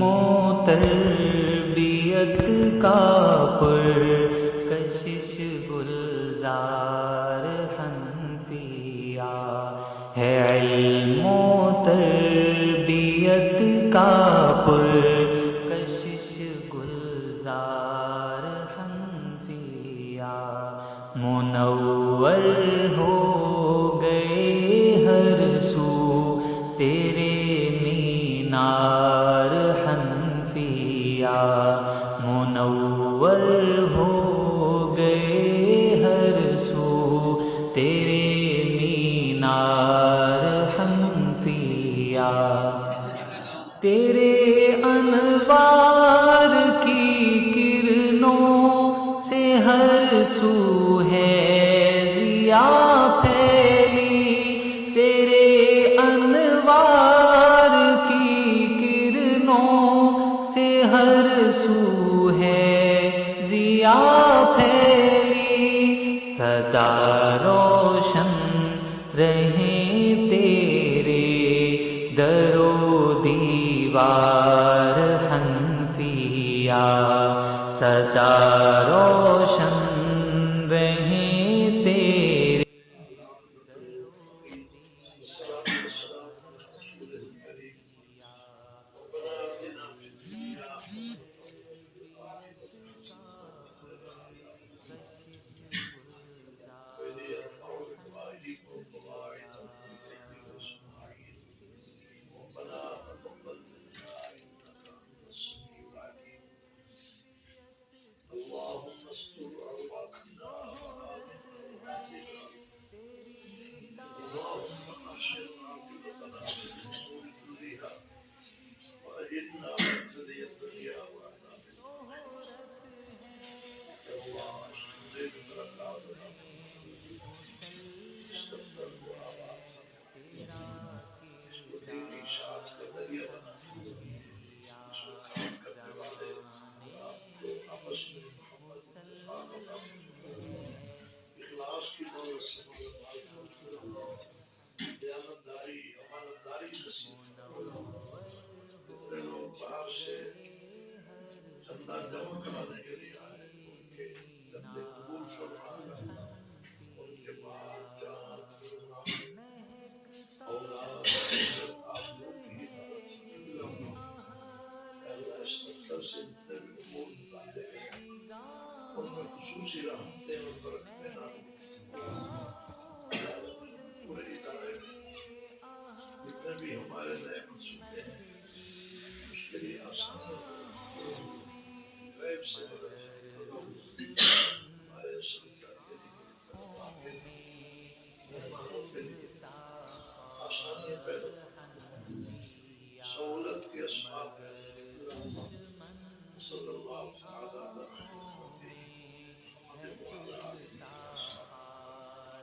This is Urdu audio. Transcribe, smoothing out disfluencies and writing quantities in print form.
و تربیت کا پر کشش گلزار حنفیہ ہے، علم و تربیت کا پر کشش گلزار حنفیہ، منور ہو گئے ہر سو تیرے مینار حنفیہ، منور ہو گئے ہر سو تیرے مینار حنفیہ، تیرے انوار کی کرنوں سے ہر سو ہے ضیاء پھیلی، تیرے انوار کی کرنوں سے ہر سو ہے ضیاء پھیلی، سدا روشن رہیں تیرے در و دیوار حنفیہ، سدا روشن رہیں تیرے